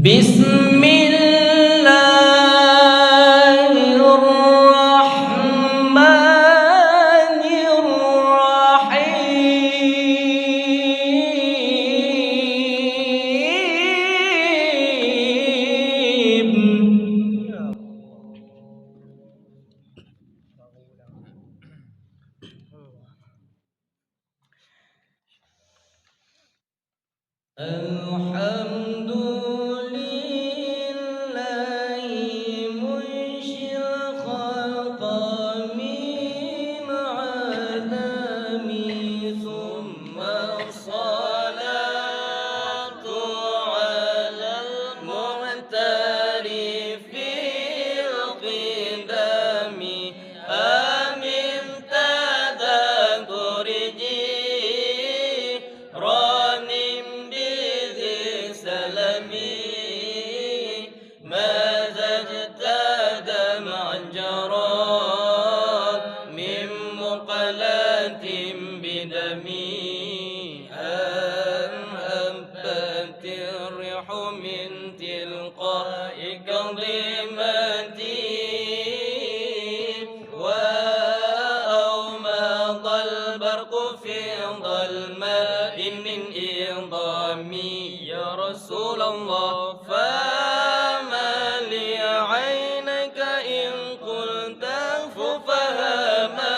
بسم الله الرحمن الرحيم. الحمد لله منشئ الخلق من عدم، ثم الصلاة على المعترف القدم، آمن تذكر جيران ماذا اجتاد مع الجراد من مقلات بدمي، هبت الريح من تلقاء كظيمتي، وأومض البرق في ظلماء من إنظامي. يا رسول الله فما لي عينك إن قلت ففهمتا،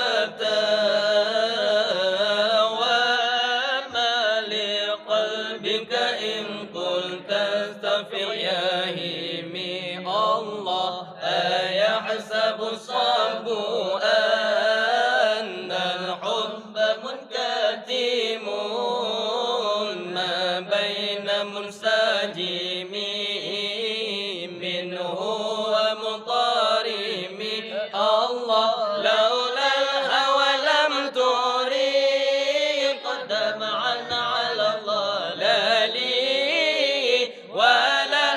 وما لقلبك إن قلت استفق يا هيمي. الله أيحسب الصب أن الحب منكتم ما بين منسجمي منه ومضارمي. الله لولا الهوى لم تريد دمعا على الضلال، ولا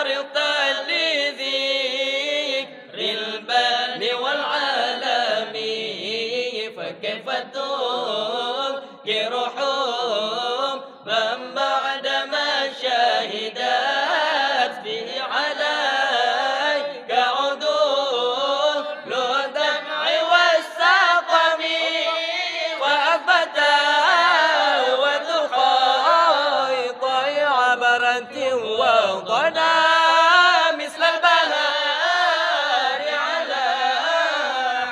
أرض لذكر البال والعالم، فكيف تنكرهم من بعدما شهدت به عليك عدول الدمع والسقم، وأثبتا وذخيط عبرة وضنا مثل البهار على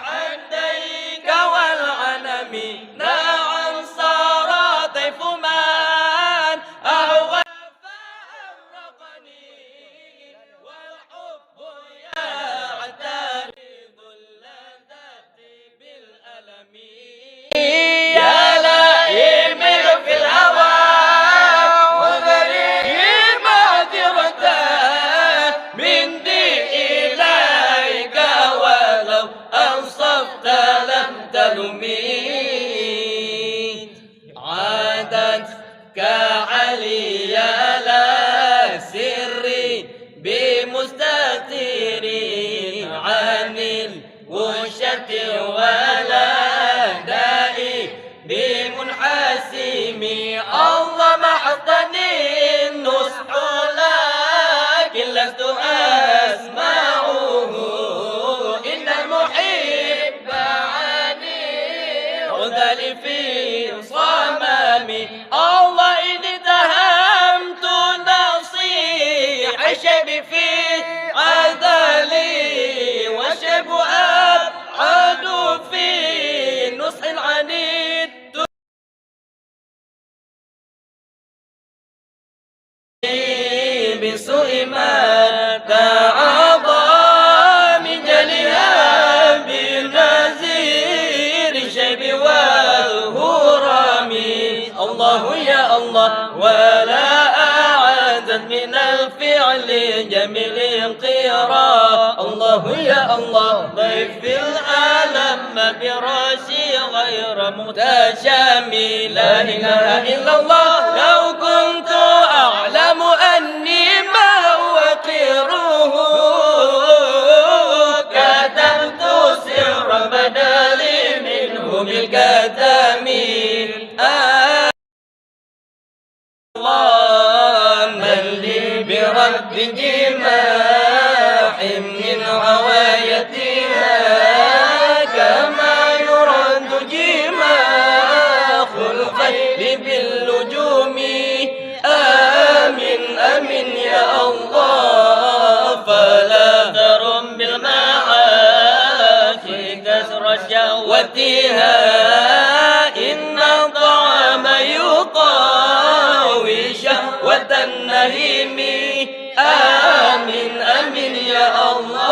حديك والعنم. نعم صار طيف من أهوى فأرقني، والحب يعترض اللذات بالألم. يا لئيم في الهوى وذري معذرة مني إليك، ولو أنصفت لم تلمي. عادتك علي لا سري بمستتر عن الوشة ولا دائي بمنحسم. الله محضني النصح لكن لست أسمعه، إن المحب عني عذل في صمامي. الله إن اتهمت نصيح الشيب في عذلي، وشيب أبعد في النصح العنيد بسوء ما تعاطى من جلها بالنزير الشيب والهرم. الله يا الله ولا أعزت من الفعل جميل انقراء. الله يا الله ضيف العالم براسي غير متشامي. لا إله إلا الله لو كنت أعلم أني ما أوقره كتمت سر بدلي منه بالكتم. الله من لي برد النهيم آمين آمين يا الله